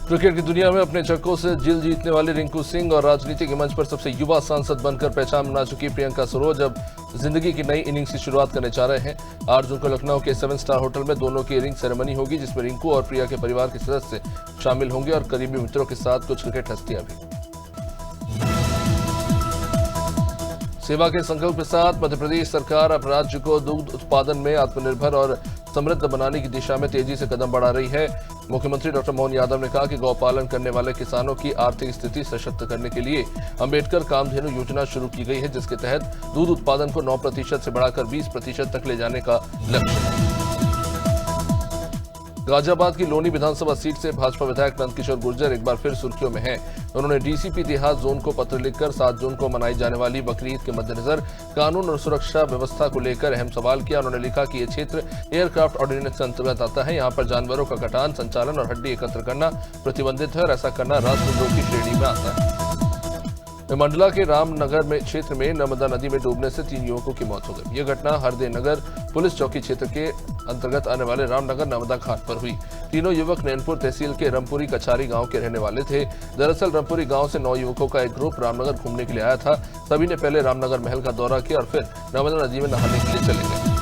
Cricket की दुनिया में अपने छक्कों से दिल जीतने वाले रिंकू सिंह और राजनीति के मंच पर सबसे युवा सांसद बनकर पहचान बना चुकी प्रियंका सरोज अब जिंदगी की नई इनिंग्स की शुरुआत करने जा रहे हैं। 8 जून को लखनऊ के 7 स्टार होटल में दोनों की रिंग सेरेमनी होगी, जिसमें रिंकू और प्रिया के परिवार के सदस्य शामिल होंगे और करीबी मित्रों के साथ कुछ क्रिकेट हस्तियां भी। सेवा के संकल्प के साथ मध्य प्रदेश सरकार अब राज्य को दुग्ध उत्पादन में आत्मनिर्भर और समृद्ध बनाने की दिशा में तेजी से कदम बढ़ा रही है। मुख्यमंत्री डॉक्टर मोहन यादव ने कहा कि गौपालन करने वाले किसानों की आर्थिक स्थिति सशक्त करने के लिए अंबेडकर कामधेनु योजना शुरू की गई है, जिसके तहत दूध उत्पादन को 9% से बढ़ाकर 20% तक ले जाने का लक्ष्य है। गाजियाबाद की लोनी विधानसभा सीट से भाजपा विधायक नंदकिशोर गुर्जर एक बार फिर सुर्खियों में हैं। उन्होंने डीसीपी देहात जोन को पत्र लिखकर 7 जून को मनाई जाने वाली बकरीद के मद्देनजर कानून और सुरक्षा व्यवस्था को लेकर अहम सवाल किया। उन्होंने लिखा कि यह क्षेत्र एयरक्राफ्ट ऑर्डिनेंस के अंतर्गत आता है। यहाँ पर जानवरों का कटान, संचालन और हड्डी एकत्र करना प्रतिबंधित है और ऐसा करना राष्ट्रद्रोह की श्रेणी में आता है। मंडला के रामनगर में क्षेत्र में नर्मदा नदी में डूबने से 3 युवकों की मौत हो गई। यह घटना हरदे नगर पुलिस चौकी क्षेत्र के अंतर्गत आने वाले रामनगर नर्मदा घाट पर हुई। तीनों युवक नैनपुर तहसील के रमपुरी कछारी गांव के रहने वाले थे। दरअसल रमपुरी गांव से 9 युवकों का एक ग्रुप रामनगर घूमने के लिए आया था। सभी ने पहले रामनगर महल का दौरा किया और फिर नर्मदा नदी में नहाने के लिए चले गए।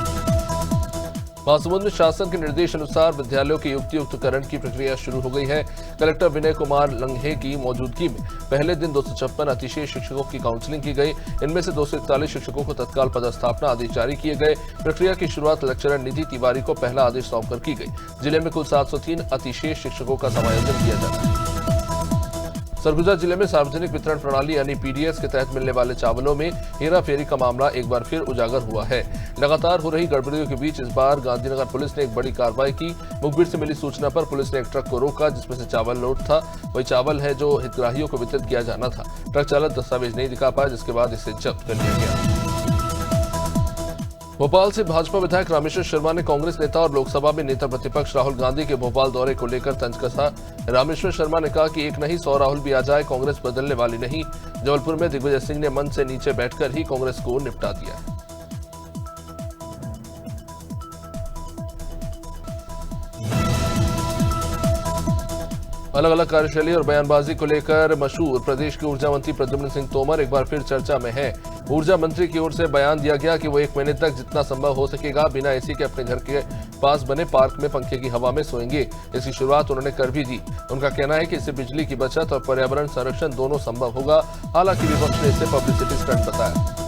महासमुंद में शासन के निर्देश अनुसार विद्यालयों के युक्तियुक्तकरण की प्रक्रिया शुरू हो गई है। कलेक्टर विनय कुमार लंघे की मौजूदगी में पहले दिन 256 अतिशय शिक्षकों की काउंसलिंग की गई। इनमें से 241 शिक्षकों को तत्काल पदस्थापना आदेश जारी किए गए। प्रक्रिया की शुरुआत लेक्चरर निधि तिवारी को पहला आदेश सौंपकर की गई। जिले में कुल 703 अतिशय शिक्षकों का समायोजन किया जाना है। सरगुजा जिले में सार्वजनिक वितरण प्रणाली यानी पीडीएस के तहत मिलने वाले चावलों में हेराफेरी का मामला एक बार फिर उजागर हुआ है। लगातार हो रही गड़बड़ियों के बीच इस बार गांधीनगर पुलिस ने एक बड़ी कार्रवाई की। मुखबिर से मिली सूचना पर पुलिस ने एक ट्रक को रोका, जिसमें से चावल लोड था। वही चावल है जो हितग्राहियों को वितरित किया जाना था। ट्रक चालक दस्तावेज नहीं दिखा पाया, जिसके बाद इसे जब्त कर लिया गया। भोपाल से भाजपा विधायक रामेश्वर शर्मा ने कांग्रेस नेता और लोकसभा में नेता प्रतिपक्ष राहुल गांधी के भोपाल दौरे को लेकर तंज कसा। रामेश्वर शर्मा ने कहा कि एक नहीं 100 राहुल भी आ जाए, कांग्रेस बदलने वाली नहीं। जबलपुर में दिग्विजय सिंह ने मंच से नीचे बैठकर ही कांग्रेस को निपटा दिया है। अलग अलग कार्यशैली और बयानबाजी को लेकर मशहूर प्रदेश के ऊर्जा मंत्री प्रद्युम्न सिंह तोमर एक बार फिर चर्चा में हैं। ऊर्जा मंत्री की ओर से बयान दिया गया कि वो 1 महीने तक जितना संभव हो सकेगा बिना एसी के अपने घर के पास बने पार्क में पंखे की हवा में सोएंगे। इसकी शुरुआत उन्होंने कर भी दी। उनका कहना है कि इससे बिजली की बचत और पर्यावरण संरक्षण दोनों संभव होगा। हालांकि विपक्ष ने इसे पब्लिसिटी स्टंट बताया।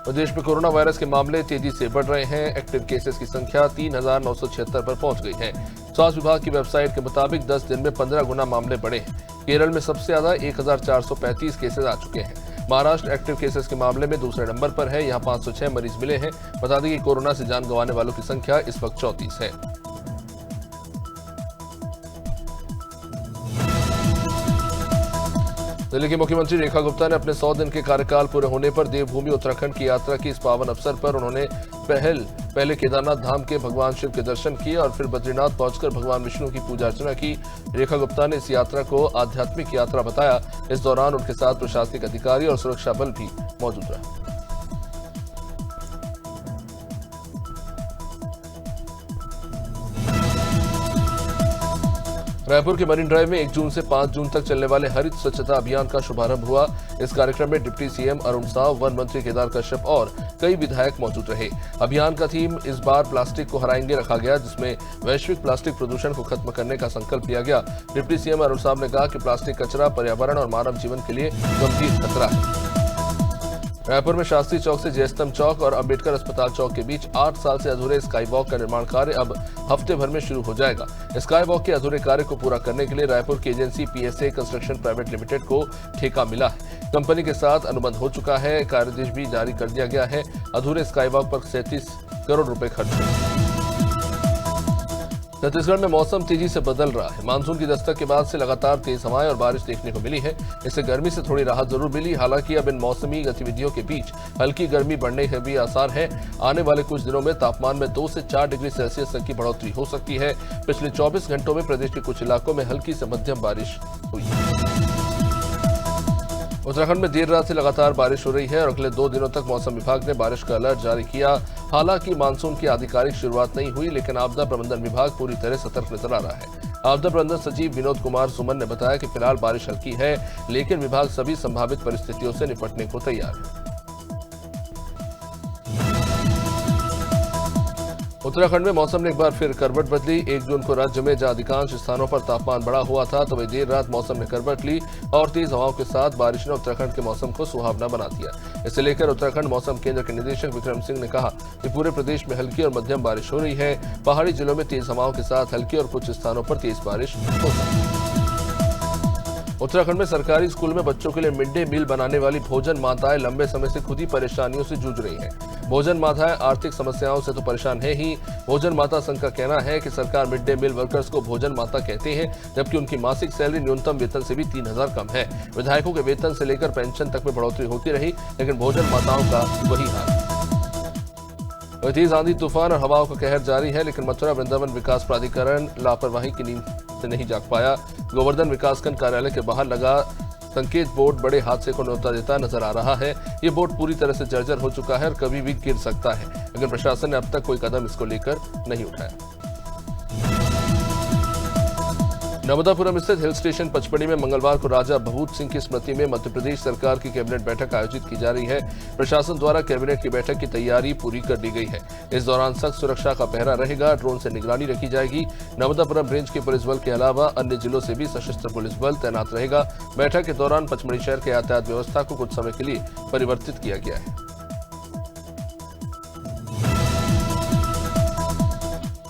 प्रदेश में कोरोना वायरस के मामले तेजी से बढ़ रहे हैं। एक्टिव केसेस की संख्या 3976 पर पहुंच गई है। स्वास्थ्य विभाग की वेबसाइट के मुताबिक 10 दिन में 15 गुना मामले बढ़े हैं। केरल में सबसे ज्यादा 1435 केसेस आ चुके हैं। महाराष्ट्र एक्टिव केसेस के मामले में दूसरे नंबर पर है। यहाँ 506 मरीज मिले हैं। बता दें कि कोरोना से जान गंवाने वालों की संख्या इस वक्त 34 है। दिल्ली की मुख्यमंत्री रेखा गुप्ता ने अपने 100 दिन के कार्यकाल पूरे होने पर देवभूमि उत्तराखंड की यात्रा की। इस पावन अवसर पर उन्होंने पहले केदारनाथ धाम के भगवान शिव के दर्शन किए और फिर बद्रीनाथ पहुंचकर भगवान विष्णु की पूजा अर्चना की। रेखा गुप्ता ने इस यात्रा को आध्यात्मिक यात्रा बताया। इस दौरान उनके साथ प्रशासनिक अधिकारी और सुरक्षा बल भी मौजूद रहा। रायपुर के मरीन ड्राइव में 1 जून से 5 जून तक चलने वाले हरित स्वच्छता अभियान का शुभारंभ हुआ। इस कार्यक्रम में deputy CM Arun Sao, one मंत्री केदार कश्यप और कई विधायक मौजूद रहे। अभियान का थीम इस बार प्लास्टिक को हराएंगे रखा गया, जिसमें वैश्विक प्लास्टिक प्रदूषण को खत्म करने का संकल्प लिया गया। डिप्टी सीएम अरुण साव ने कहा कि प्लास्टिक कचरा पर्यावरण और मानव जीवन के लिए गंभीर खतरा है। रायपुर में शास्त्री चौक से जयस्तंभ चौक और अंबेडकर अस्पताल चौक के बीच 8 साल से अधूरे स्काई वॉक का निर्माण कार्य अब हफ्ते भर में शुरू हो जाएगा। स्काई वॉक के अधूरे कार्य को पूरा करने के लिए रायपुर की agency PSA construction private limited को ठेका मिला है। कंपनी के साथ अनुबंध हो चुका है। कार्यादेश भी जारी कर दिया गया है। अधूरे स्काई वॉक पर 37 करोड़ रुपए खर्च हुए। छत्तीसगढ़ में मौसम तेजी से बदल रहा है। मानसून की दस्तक के बाद से लगातार तेज हवाएं और बारिश देखने को मिली है। इससे गर्मी से थोड़ी राहत जरूर मिली। हालांकि अब इन मौसमी गतिविधियों के बीच हल्की गर्मी बढ़ने के भी आसार है। आने वाले कुछ दिनों में तापमान में 2 से 4 डिग्री सेल्सियस तक की बढ़ोतरी हो सकती है। पिछले 24 घंटों में प्रदेश के कुछ इलाकों में हल्की से मध्यम बारिश हुई है। उत्तराखंड में देर रात से लगातार बारिश हो रही है और अगले 2 दिनों तक मौसम विभाग ने बारिश का अलर्ट जारी किया। हालांकि मानसून की आधिकारिक शुरुआत नहीं हुई, लेकिन आपदा प्रबंधन विभाग पूरी तरह सतर्क नजर आ रहा है। आपदा प्रबंधन सचिव विनोद कुमार सुमन ने बताया कि फिलहाल बारिश हल्की है, लेकिन विभाग सभी संभावित परिस्थितियों से निपटने को तैयार है। उत्तराखंड में मौसम ने एक बार फिर करवट बदली। 1 जून को राज्य में जहां अधिकांश स्थानों पर तापमान बढ़ा हुआ था, तो वही देर रात मौसम ने करवट ली और तेज हवाओं के साथ बारिश ने उत्तराखंड के मौसम को सुहावना बना दिया। इसे लेकर उत्तराखंड मौसम केंद्र के निदेशक विक्रम सिंह ने कहा कि पूरे प्रदेश में हल्की और मध्यम बारिश हो रही है। पहाड़ी जिलों में तेज हवाओं के साथ हल्की और कुछ स्थानों पर तेज बारिश हो सकती है। उत्तराखंड में सरकारी स्कूल में बच्चों के लिए मिड डे मील बनाने वाली भोजन माताएं लंबे समय से खुद ही परेशानियों से जूझ रही हैं। भोजन माताएं आर्थिक समस्याओं से तो परेशान है ही। भोजन माता संघ का कहना है कि सरकार मिड डे मील वर्कर्स को भोजन माता कहते हैं, जबकि उनकी मासिक सैलरी न्यूनतम वेतन से भी 3000 कम है। विधायकों के वेतन से लेकर पेंशन तक में बढ़ोतरी होती रही, लेकिन भोजन माताओं का वही हाल। तेज आंधी तूफान और हवाओं का कहर जारी है, लेकिन मथुरा वृंदावन विकास प्राधिकरण लापरवाही की नींद से नहीं जाग पाया। गोवर्धन विकासखंड कार्यालय के बाहर लगा संकेत बोर्ड बड़े हादसे को न्योता देता नजर आ रहा है। ये बोर्ड पूरी तरह से जर्जर हो चुका है और कभी भी गिर सकता है, लेकिन प्रशासन ने अब तक कोई कदम इसको लेकर नहीं उठाया। नर्मदापुरम स्थित हिल स्टेशन पचमढ़ी में मंगलवार को राजा भभूत सिंह की स्मृति में मध्य प्रदेश सरकार की कैबिनेट बैठक आयोजित की जा रही है। प्रशासन द्वारा कैबिनेट की बैठक की तैयारी पूरी कर ली गई है। इस दौरान सख्त सुरक्षा का पहरा रहेगा, ड्रोन से निगरानी रखी जाएगी। नर्मदापुरम रेंज के पुलिस बल के अलावा अन्य जिलों से भी सशस्त्र पुलिस बल तैनात रहेगा। बैठक के दौरान पचमढ़ी शहर के यातायात व्यवस्था को कुछ समय के लिए परिवर्तित किया गया है।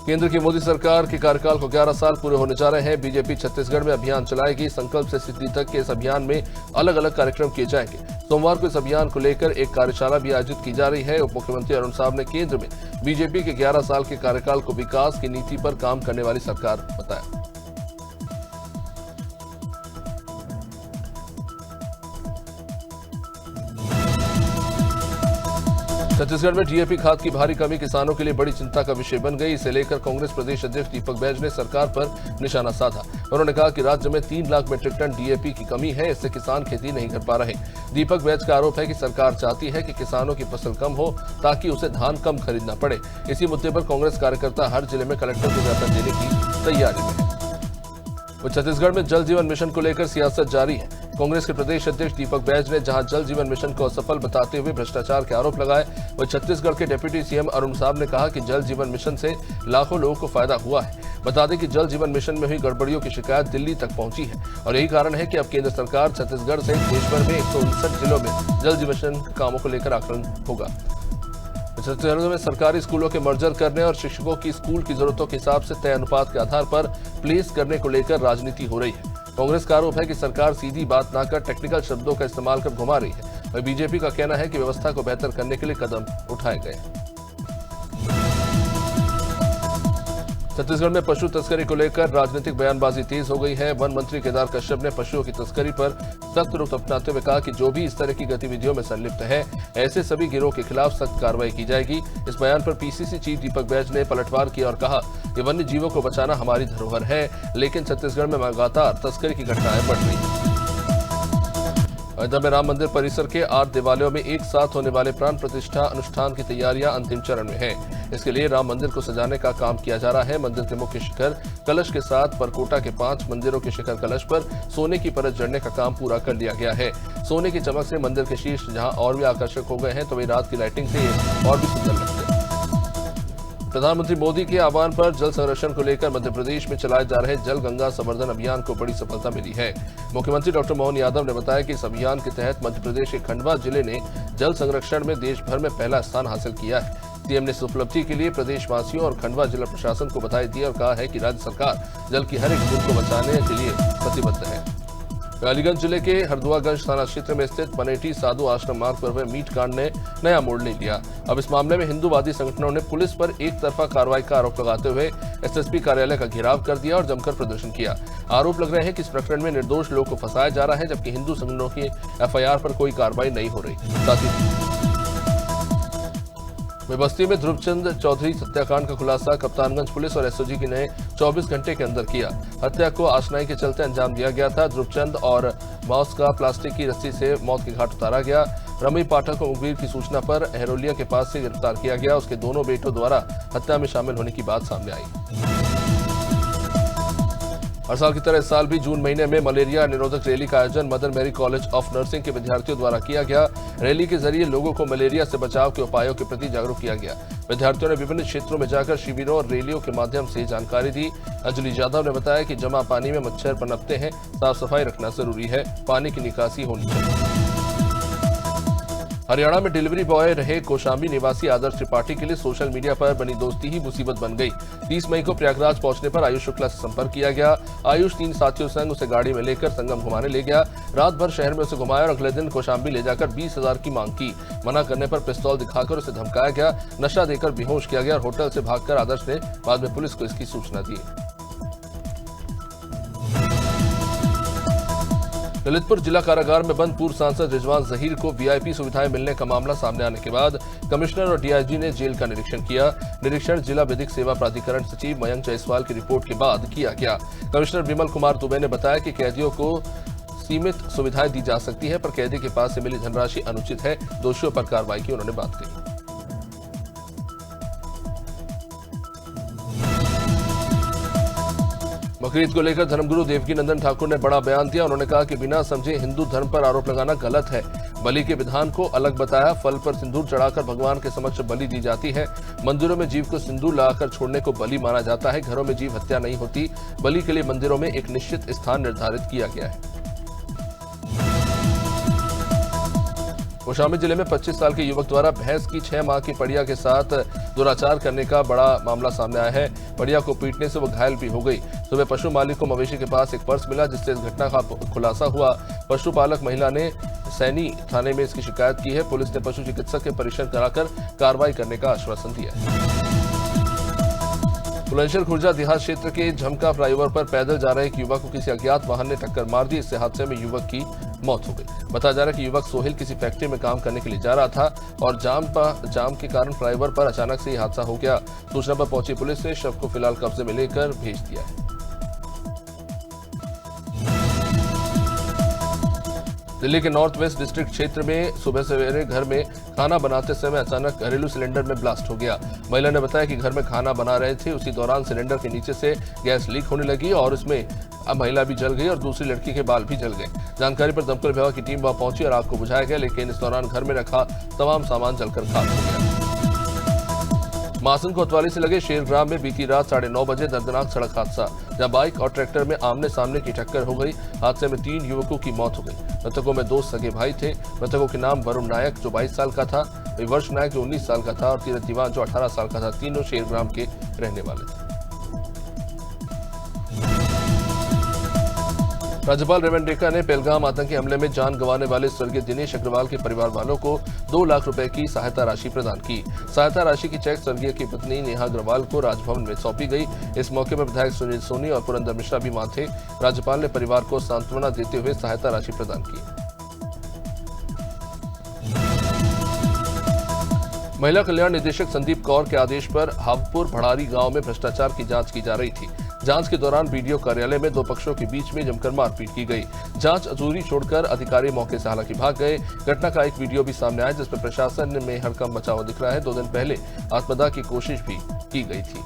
केंद्र की मोदी सरकार के कार्यकाल को 11 साल पूरे होने जा रहे हैं। बीजेपी छत्तीसगढ़ में अभियान चलाएगी। संकल्प से सिद्धि तक के इस अभियान में अलग अलग कार्यक्रम किए जाएंगे। सोमवार को इस अभियान को लेकर एक कार्यशाला भी आयोजित की जा रही है। उप मुख्यमंत्री अरुण साहब ने केंद्र में बीजेपी के 11 साल के कार्यकाल को विकास की नीति पर काम करने वाली सरकार बताया। छत्तीसगढ़ में डीएपी खाद की भारी कमी किसानों के लिए बड़ी चिंता का विषय बन गई। इसे लेकर कांग्रेस प्रदेश अध्यक्ष दीपक बैज ने सरकार पर निशाना साधा। उन्होंने कहा कि राज्य में 3 लाख मीट्रिक टन डीएपी की कमी है, इससे किसान खेती नहीं कर पा रहे। दीपक बैज का आरोप है कि सरकार चाहती है कि किसानों की फसल कम हो ताकि उसे धान कम खरीदना पड़े। इसी मुद्दे पर कांग्रेस कार्यकर्ता हर जिले में कलेक्टर को ज्ञापन देने की तैयारी में है। छत्तीसगढ़ में जल जीवन मिशन को लेकर सियासत जारी है। कांग्रेस के प्रदेश अध्यक्ष दीपक बैज ने जहां जल जीवन मिशन को असफल बताते हुए भ्रष्टाचार के आरोप लगाए, वहीं छत्तीसगढ़ के डिप्टी सीएम अरुण साहब ने कहा कि जल जीवन मिशन से लाखों लोगों को फायदा हुआ है। बता दें कि जल जीवन मिशन में हुई गड़बड़ियों की शिकायत दिल्ली तक पहुंची है और यही कारण है कि अब केंद्र सरकार छत्तीसगढ़ सहित देशभर में 159 जिलों में जल जीवन मिशन कामों को लेकर आकलन होगा। छत्तीसगढ़ में सरकारी स्कूलों के मर्जर करने और शिक्षकों की स्कूल की जरूरतों के हिसाब से तय अनुपात के आधार पर प्लेस करने को लेकर राजनीति हो रही है। कांग्रेस का आरोप है कि सरकार सीधी बात न कर टेक्निकल शब्दों का इस्तेमाल कर घुमा रही है। वहीं बीजेपी का कहना है कि व्यवस्था को बेहतर करने के लिए कदम उठाए गए। छत्तीसगढ़ में पशु तस्करी को लेकर राजनीतिक बयानबाजी तेज हो गई है। वन मंत्री केदार कश्यप ने पशुओं की तस्करी पर सख्त रुख अपनाते हुए कहा कि जो भी इस तरह की गतिविधियों में संलिप्त है, ऐसे सभी गिरोह के खिलाफ सख्त कार्रवाई की जाएगी। इस बयान पर पीसीसी चीफ दीपक बैज ने पलटवार किया और कहा कि वन्य जीवों को बचाना हमारी धरोहर है, लेकिन छत्तीसगढ़ में लगातार तस्करी की घटनाएं बढ़ रही हैं। अयोध्या में राम मंदिर परिसर के 8 देवालयों में एक साथ होने वाले प्राण प्रतिष्ठा अनुष्ठान की तैयारियां अंतिम चरण में हैं। इसके लिए राम मंदिर को सजाने का काम किया जा रहा है। मंदिर के मुख्य शिखर कलश के साथ परकोटा के 5 मंदिरों के शिखर कलश पर सोने की परत जड़ने का काम पूरा कर लिया गया है। सोने की चमक से मंदिर के शीर्ष जहां और भी आकर्षक हो गए हैं, तो वही रात की लाइटिंग से और भी सुंदर लगते हैं। प्रधानमंत्री मोदी के आह्वान पर जल संरक्षण को लेकर मध्य प्रदेश में चलाए जा रहे जल गंगा संवर्धन अभियान को बड़ी सफलता मिली है। मुख्यमंत्री डॉक्टर मोहन यादव ने बताया कि इस अभियान के तहत मध्य प्रदेश के खंडवा जिले ने जल संरक्षण में देश भर में पहला स्थान हासिल किया है। सीएम ने इस उपलब्धि के लिए प्रदेशवासियों और खंडवा जिला प्रशासन को बधाई दी और कहा है कि राज्य सरकार जल की हर एक बूंद को बचाने के लिए प्रतिबद्ध है। अलीगंज जिले के हरदुआगंज थाना क्षेत्र में स्थित पनेटी साधु आश्रम मार्ग पर हुए मीट कांड ने नया मोड़ ले लिया। अब इस मामले में हिंदूवादी संगठनों ने पुलिस पर एक तरफा कार्रवाई का आरोप लगाते हुए एसएसपी कार्यालय का घेराव कर दिया और जमकर प्रदर्शन किया। आरोप लग रहे हैं कि इस प्रकरण में निर्दोष लोगों को फंसाया जा रहा है, जबकि हिंदू संगठनों की एफआईआर पर कोई कार्रवाई नहीं हो रही। साथ ही बस्ती में ध्रुवचंद चौधरी हत्याकांड का खुलासा कप्तानगंज पुलिस और एसओजी की ने 24 घंटे के अंदर किया। हत्या को आशनाई के चलते अंजाम दिया गया था। ध्रुवचंद और माउस का प्लास्टिक की रस्सी से मौत के घाट उतारा गया। रमी पाठक को मुखबिर की सूचना पर एहरोलिया के पास से गिरफ्तार किया गया। उसके दोनों बेटों द्वारा हत्या में शामिल होने की बात सामने आई। हर साल की तरह इस साल भी जून महीने में मलेरिया निरोधक रैली का आयोजन मदर मेरी कॉलेज ऑफ नर्सिंग के विद्यार्थियों द्वारा किया गया। रैली के जरिए लोगों को मलेरिया से बचाव के उपायों के प्रति जागरूक किया गया। विद्यार्थियों ने विभिन्न क्षेत्रों में जाकर शिविरों और रैलियों के माध्यम से जानकारी दी। अंजलि यादव ने बताया कि जमा पानी में मच्छर पनपते हैं, साफ सफाई रखना जरूरी है, पानी की निकासी होनी चाहिए। हरियाणा में डिलीवरी बॉय रहे कौशाम्बी निवासी आदर्श त्रिपाठी के लिए सोशल मीडिया पर बनी दोस्ती ही मुसीबत बन गई। 30 मई को प्रयागराज पहुंचने पर आयुष शुक्ला से संपर्क किया गया। आयुष 3 साथियों संग उसे गाड़ी में लेकर संगम घुमाने ले गया। रात भर शहर में उसे घुमाया और अगले दिन कौशाम्बी ले जाकर 20,000 की मांग की। मना करने पर पिस्तौल दिखाकर उसे धमकाया गया, नशा देकर बेहोश किया गया और होटल से भागकर आदर्श ने बाद में पुलिस को इसकी सूचना दी। ललितपुर जिला कारागार में बंद पूर्व सांसद रिजवान जहीर को वीआईपी सुविधाएं मिलने का मामला सामने आने के बाद कमिश्नर और डीआईजी ने जेल का निरीक्षण किया। निरीक्षण जिला विधिक सेवा प्राधिकरण सचिव मयंक जायसवाल की रिपोर्ट के बाद किया गया। कमिश्नर विमल कुमार दुबे ने बताया कि कैदियों को सीमित सुविधाएं दी जा सकती है, पर कैदी के पास से मिली धनराशि अनुचित है। दोषियों पर कार्रवाई की उन्होंने बात कही। बकरीद को लेकर धर्मगुरु देवकी नंदन ठाकुर ने बड़ा बयान दिया। उन्होंने कहा कि बिना समझे हिंदू धर्म पर आरोप लगाना गलत है। बलि के विधान को अलग बताया। फल पर सिंदूर चढ़ाकर भगवान के समक्ष बलि दी जाती है। मंदिरों में जीव को सिंदूर लगाकर छोड़ने को बलि माना जाता है। घरों में जीव हत्या नहीं होती। बलि के लिए मंदिरों में एक निश्चित स्थान निर्धारित किया गया है। कौशाम्बी जिले में 25 साल के युवक द्वारा भैंस की 6 माह की पड़िया के साथ दुराचार करने का बड़ा मामला सामने आया है। पड़िया को पीटने से वो घायल भी हो गई। सुबह पशु मालिक को मवेशी के पास एक पर्स मिला, जिससे इस घटना का खुलासा हुआ। पशुपालक महिला ने सैनी थाने में इसकी शिकायत की है। पुलिस ने पशु चिकित्सक के परीक्षण कराकर कार्रवाई करने का आश्वासन दिया है। बुलंदशहर खुर्जा देहात क्षेत्र के झमका फ्लाईओवर पर पैदल जा रहे एक युवक को किसी अज्ञात वाहन ने टक्कर मार दी। इससे हादसे में युवक की मौत हो गई। बताया जा रहा है कि युवक सोहेल किसी फैक्ट्री में काम करने के लिए जा रहा था और जाम के कारण फ्लाईओवर पर अचानक से ये हादसा हो गया। सूचना पर पहुंची पुलिस ने शव को फिलहाल कब्जे में लेकर भेज दिया है। दिल्ली के नॉर्थ वेस्ट डिस्ट्रिक्ट क्षेत्र में सुबह सवेरे घर में खाना बनाते समय अचानक घरेलू सिलेंडर में ब्लास्ट हो गया। महिला ने बताया कि घर में खाना बना रहे थे, उसी दौरान सिलेंडर के नीचे से गैस लीक होने लगी और उसमें महिला भी जल गई और दूसरी लड़की के बाल भी जल गए। जानकारी पर दमकल विभाग की टीम वहां पहुंची और आग को बुझाया गया, लेकिन इस दौरान घर में रखा तमाम सामान जलकर खाक हो गया। मासन कोतवाली से लगे शेरग्राम में बीती रात 9:30 बजे दर्दनाक सड़क हादसा, जहां बाइक और ट्रैक्टर में आमने सामने की टक्कर हो गई। हादसे में 3 युवकों की मौत हो गई। मृतकों में 2 सगे भाई थे। मृतकों के नाम वरुण नायक जो 22 साल का था, विवर्ष नायक जो 19 साल का था और तीरथ दीवान जो 18 साल का था। तीनों शेरग्राम के रहने वाले थे। राज्यपाल रेवंत रेखा ने पहलगाम आतंकी हमले में जान गंवाने वाले स्वर्गीय दिनेश अग्रवाल के परिवार वालों को 2 लाख रुपए की सहायता राशि प्रदान की। सहायता राशि की चेक स्वर्गीय की पत्नी नेहा अग्रवाल को राजभवन में सौंपी गई। इस मौके पर विधायक सुनील सोनी और पुरंदर मिश्रा भी वहां थे। राज्यपाल ने परिवार को सांत्वना देते हुए सहायता राशि प्रदान की। महिला कल्याण निदेशक संदीप कौर के आदेश पर हावपुर भड़ारी गांव में भ्रष्टाचार की जांच की जा रही थी। जांच के दौरान बीडीओ कार्यालय में 2 पक्षों के बीच में जमकर मारपीट की गई। जांच अधूरी छोड़कर अधिकारी मौके से हालांकि भाग गए। घटना का एक वीडियो भी सामने आया, जिसमें प्रशासन में हड़कंप मचा हुआ दिख रहा है। 2 दिन पहले आत्मदाह की कोशिश भी की गई थी।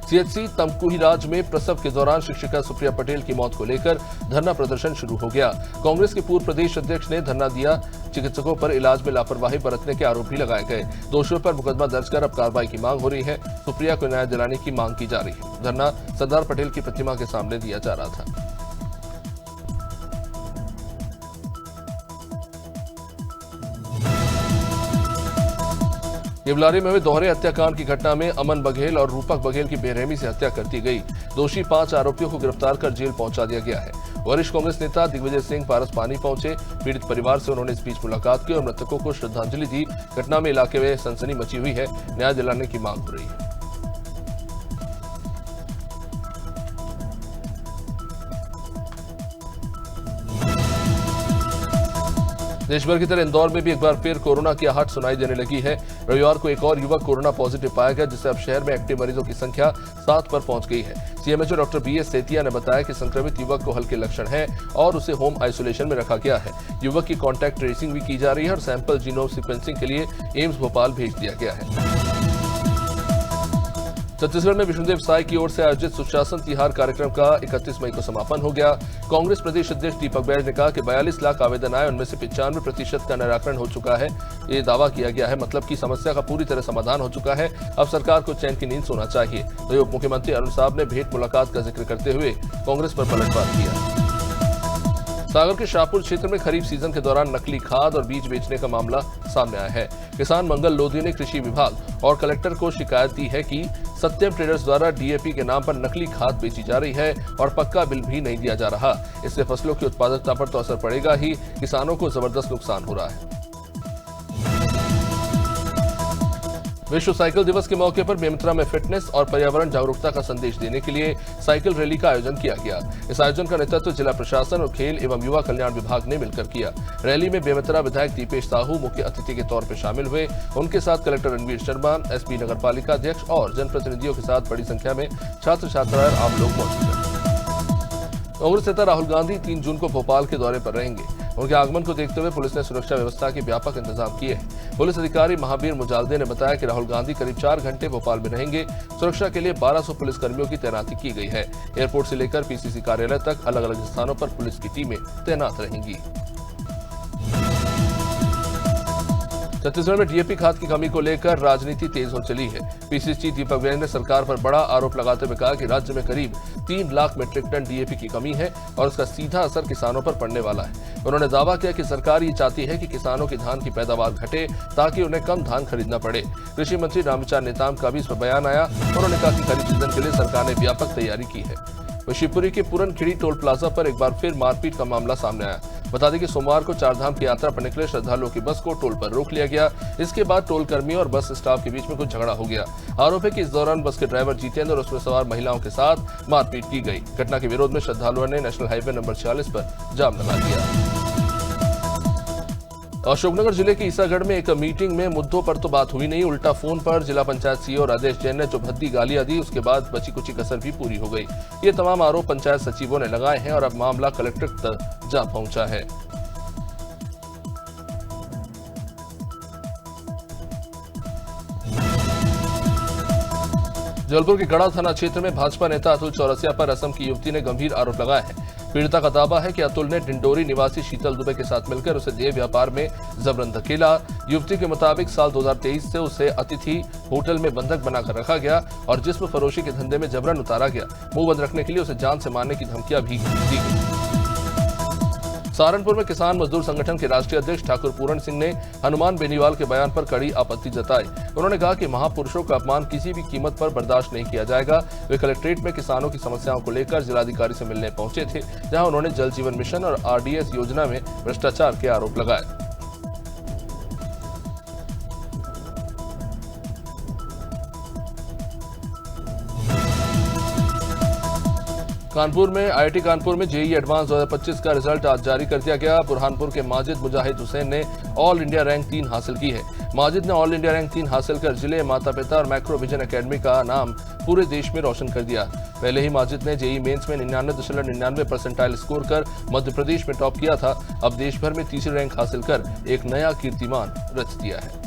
सीएचसी तमकुहीराज में प्रसव के दौरान शिक्षिका सुप्रिया पटेल की मौत को लेकर धरना प्रदर्शन शुरू हो गया। कांग्रेस के पूर्व प्रदेश अध्यक्ष ने धरना दिया। चिकित्सकों पर इलाज में लापरवाही बरतने के आरोप भी लगाए गए। दोषियों पर मुकदमा दर्ज कर अब कार्रवाई की मांग हो रही है। सुप्रिया को न्याय दिलाने की मांग की जा रही है। धरना सरदार पटेल की प्रतिमा के सामने दिया जा रहा था। देवलाली में हुए दोहरे हत्याकांड की घटना में अमन बघेल और रूपक बघेल की बेरहमी से हत्या कर दी गई। दोषी 5 आरोपियों को गिरफ्तार कर जेल पहुंचा दिया गया है। वरिष्ठ कांग्रेस नेता दिग्विजय सिंह पारस पानी पहुंचे। पीड़ित परिवार से उन्होंने इस बीच मुलाकात की और मृतकों को श्रद्धांजलि दी। घटना में इलाके में सनसनी मची हुई है। न्याय दिलाने की मांग हो रही है। देश भर की तरह इंदौर में भी एक बार फिर कोरोना की आहट सुनाई देने लगी है। रविवार को एक और युवक कोरोना पॉजिटिव पाया गया, जिससे अब शहर में एक्टिव मरीजों की संख्या 7 पर पहुंच गई है। सीएमएचओ डॉक्टर बीएस सेतिया ने बताया कि संक्रमित युवक को हल्के लक्षण हैं और उसे होम आइसोलेशन में रखा गया है। युवक की कॉन्टैक्ट ट्रेसिंग भी की जा रही है और सैंपल जीनोम सीक्वेंसिंग के लिए एम्स भोपाल भेज दिया गया है। छत्तीसगढ़ में विष्णुदेव साय की ओर से आयोजित सुशासन तिहार कार्यक्रम का 31 मई को समापन हो गया। कांग्रेस प्रदेश अध्यक्ष दीपक बैज ने कहा कि 42 लाख आवेदन आए, उनमें से 95% का निराकरण हो चुका है। ये दावा किया गया है, मतलब कि समस्या का पूरी तरह समाधान हो चुका है। अब सरकार को चैन की नींद सोना चाहिए। तो उप मुख्यमंत्री अरुण साहब ने भेंट मुलाकात का जिक्र करते हुए कांग्रेस पर पलटवार किया। सागर के शाहपुर क्षेत्र में खरीफ सीजन के दौरान नकली खाद और बीज बेचने का मामला सामने आया है। किसान मंगल लोधी ने कृषि विभाग और कलेक्टर को शिकायत दी है कि सत्यम ट्रेडर्स द्वारा डीएपी के नाम पर नकली खाद बेची जा रही है और पक्का बिल भी नहीं दिया जा रहा। इससे फसलों की उत्पादकता पर तो असर पड़ेगा ही, किसानों को जबरदस्त नुकसान हो रहा है। विश्व साइकिल दिवस के मौके पर बेमेतरा में फिटनेस और पर्यावरण जागरूकता का संदेश देने के लिए साइकिल रैली का आयोजन किया गया। इस आयोजन का नेतृत्व जिला प्रशासन और खेल एवं युवा कल्याण विभाग ने मिलकर किया। रैली में बेमेतरा विधायक दीपेश साहू मुख्य अतिथि के तौर पर शामिल हुए। उनके साथ कलेक्टर रणवीर शर्मा, एसपी नगर पालिका अध्यक्ष और जनप्रतिनिधियों के साथ बड़ी संख्या में छात्र छात्राएं और आम लोग मौजूद हैं। कांग्रेस नेता राहुल गांधी 3 जून को भोपाल के दौरे पर रहेंगे। उनके आगमन को देखते हुए पुलिस ने सुरक्षा व्यवस्था के व्यापक इंतजाम किए हैं। पुलिस अधिकारी महावीर मुजालदे ने बताया कि राहुल गांधी करीब 4 घंटे भोपाल में रहेंगे। सुरक्षा के लिए 1200 पुलिस कर्मियों की तैनाती की गई है। एयरपोर्ट से लेकर पीसीसी कार्यालय तक अलग अलग स्थानों पर पुलिस की टीमें तैनात रहेंगी। छत्तीसगढ़ में डीएपी खाद की कमी को लेकर राजनीति तेज हो चली है। पीसीसी चीफ दीपक बैज ने सरकार पर बड़ा आरोप लगाते हुए कहा कि राज्य में करीब 3 लाख मीट्रिक टन डीएपी की कमी है और उसका सीधा असर किसानों पर पड़ने वाला है। उन्होंने दावा किया कि सरकार ये चाहती है कि किसानों की धान की पैदावार घटे ताकि उन्हें कम धान खरीदना पड़े। कृषि मंत्री रामविचार नेताम का भी इस पर बयान आया। उन्होंने कहा कि खरीफ सीजन के लिए सरकार ने व्यापक तैयारी की है। शिवपुरी के पूरनखिड़ी टोल प्लाजा पर एक बार फिर मारपीट का मामला सामने आया। बता दें कि सोमवार को चारधाम की यात्रा पर निकले श्रद्धालुओं की बस को टोल पर रोक लिया गया। इसके बाद टोल कर्मियों और बस स्टाफ के बीच में कुछ झगड़ा हो गया। आरोप है कि इस दौरान बस के ड्राइवर जितेंद्र और उसमें सवार महिलाओं के साथ मारपीट की गई। घटना के विरोध में श्रद्धालुओं ने नेशनल हाईवे नंबर 46 पर जाम लगा दिया। अशोकनगर जिले के ईसागढ़ में एक मीटिंग में मुद्दों पर तो बात हुई नहीं, उल्टा फोन पर जिला पंचायत सीईओ राजेश जैन ने जो भद्दी गालियां दी, उसके बाद बची कुची कसर भी पूरी हो गई। ये तमाम आरोप पंचायत सचिवों ने लगाए हैं और अब मामला कलेक्टर तक जा पहुंचा है। जबलपुर के गढ़ा थाना क्षेत्र में भाजपा नेता अतुल चौरसिया पर असम की युवती ने गंभीर आरोप लगाए हैं। पीड़िता का दावा है कि अतुल ने डिंडोरी निवासी शीतल दुबे के साथ मिलकर उसे देह व्यापार में जबरन धकेला। युवती के मुताबिक साल 2023 से उसे अतिथि होटल में बंधक बनाकर रखा गया और जिस्म फरोशी के धंधे में जबरन उतारा गया। मुंह बंद रखने के लिए उसे जान से मारने की धमकियां भी दी गई। सहारनपुर में किसान मजदूर संगठन के राष्ट्रीय अध्यक्ष ठाकुर पूरण सिंह ने हनुमान बेनीवाल के बयान पर कड़ी आपत्ति जताई। उन्होंने कहा कि महापुरुषों का अपमान किसी भी कीमत पर बर्दाश्त नहीं किया जाएगा। वे कलेक्ट्रेट में किसानों की समस्याओं को लेकर जिलाधिकारी से मिलने पहुंचे थे, जहां उन्होंने जल जीवन मिशन और आरडीएस योजना में भ्रष्टाचार के आरोप लगाए। कानपुर में आईआईटी कानपुर में जेईई एडवांस 2025 का रिजल्ट आज जारी कर दिया गया। बुरहानपुर के माजिद मुजाहिद हुसैन ने ऑल इंडिया रैंक 3 हासिल की है। माजिद ने ऑल इंडिया रैंक 3 हासिल कर जिले, माता पिता और मैक्रो विजन एकेडमी का नाम पूरे देश में रोशन कर दिया। पहले ही माजिद ने जेईई मेंस में 99.99% स्कोर कर मध्य प्रदेश में टॉप किया था। अब देश भर में तीसरी रैंक हासिल कर एक नया कीर्तिमान रच दिया है।